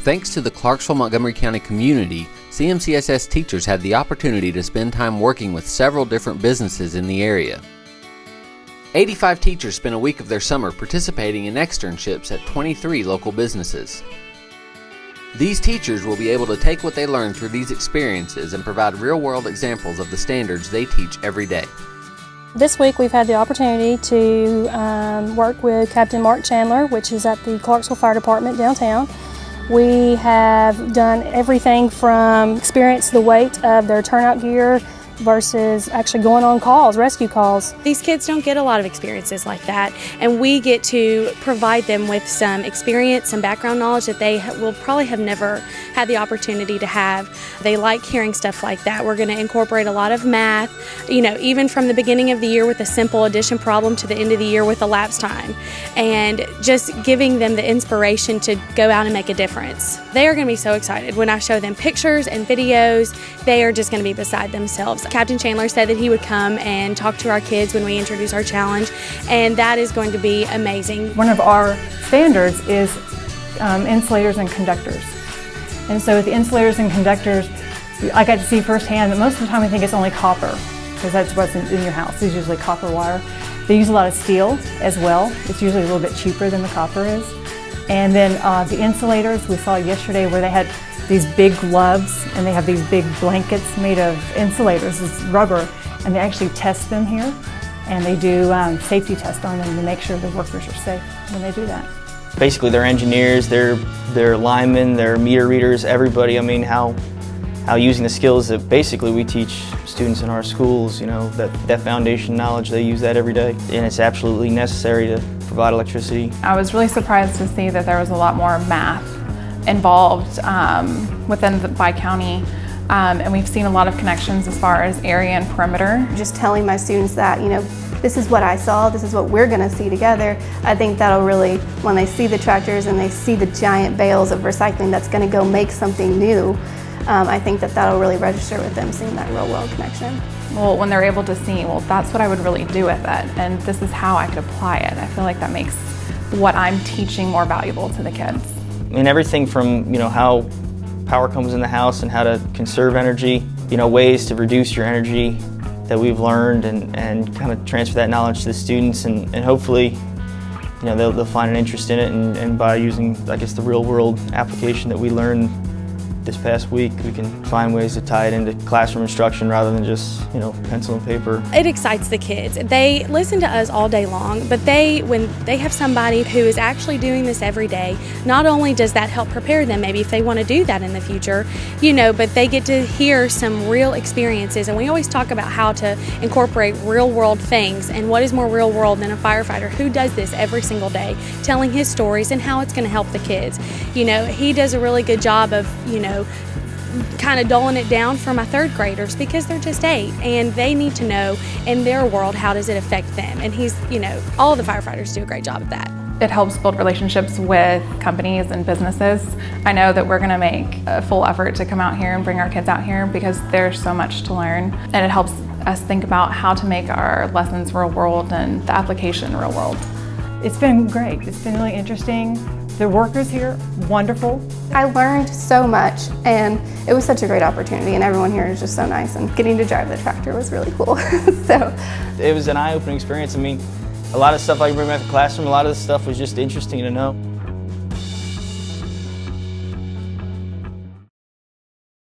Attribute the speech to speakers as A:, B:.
A: Thanks to the Clarksville-Montgomery County community, CMCSS teachers had the opportunity to spend time working with several different businesses in the area. 85 teachers spent a week of their summer participating in externships at 23 local businesses. These teachers will be able to take what they learned through these experiences and provide real-world examples of the standards they teach every day.
B: This week we've had the opportunity to work with Captain Mark Chandler, which is at the Clarksville Fire Department downtown. We have done everything from experience the weight of their turnout gear versus actually going on calls, rescue calls.
C: These kids don't get a lot of experiences like that, and we get to provide them with some experience, some background knowledge that they will probably have never had the opportunity to have. They like hearing stuff like that. We're going to incorporate a lot of math, even from the beginning of the year with a simple addition problem to the end of the year with elapsed time, and just giving them the inspiration to go out and make a difference. They are going to be so excited. When I show them pictures and videos, they are just going to be beside themselves. Captain Chandler said that he would come and talk to our kids when we introduce our challenge, and that is going to be amazing.
D: One of our standards is insulators and conductors. And so with the insulators and conductors, I got to see firsthand that most of the time I think it's only copper, because that's what's in your house. It's usually copper wire. They use a lot of steel as well. It's usually a little bit cheaper than the copper is. And then the insulators we saw yesterday, where they had these big gloves and they have these big blankets made of insulators, it's rubber, and they actually test them here, and they do safety tests on them to make sure the workers are safe when they do that.
E: Basically they're engineers, they're linemen, they're meter readers, everybody. I mean, how using the skills that basically we teach students in our schools, that foundation knowledge, they use that every day, and it's absolutely necessary to provide electricity.
F: I was really surprised to see that there was a lot more math involved within the Bi-County, and we've seen a lot of connections as far as area and perimeter.
G: Just telling my students that, this is what I saw, this is what we're going to see together. I think that'll really, when they see the tractors and they see the giant bales of recycling that's going to go make something new, I think that'll really register with them, seeing that real world connection.
F: Well, when they're able to see, well, that's what I would really do with it, and this is how I could apply it. I feel like that makes what I'm teaching more valuable to the kids.
E: And everything from how power comes in the house and how to conserve energy, ways to reduce your energy that we've learned, and kind of transfer that knowledge to the students, and hopefully they'll find an interest in it, and by using, I guess, the real world application that we learned this past week, we can find ways to tie it into classroom instruction rather than just, pencil and paper.
C: It excites the kids. They listen to us all day long, but when they have somebody who is actually doing this every day, not only does that help prepare them maybe if they want to do that in the future, but they get to hear some real experiences. And we always talk about how to incorporate real world things, and what is more real world than a firefighter who does this every single day, telling his stories and how it's going to help the kids. He does a really good job of, kind of dulling it down for my third graders, because they're just 8 and they need to know in their world, how does it affect them. And he's, all the firefighters do a great job at that.
F: It helps build relationships with companies and businesses. I know that we're going to make a full effort to come out here and bring our kids out here, because there's so much to learn, and it helps us think about how to make our lessons real world and the application real world.
D: It's been great. It's been really interesting. The workers here, wonderful.
G: I learned so much, and it was such a great opportunity, and everyone here is just so nice, and getting to drive the tractor was really cool. So
E: it was an eye-opening experience. I mean, a lot of stuff I can bring back to the classroom, a lot of the stuff was just interesting to know.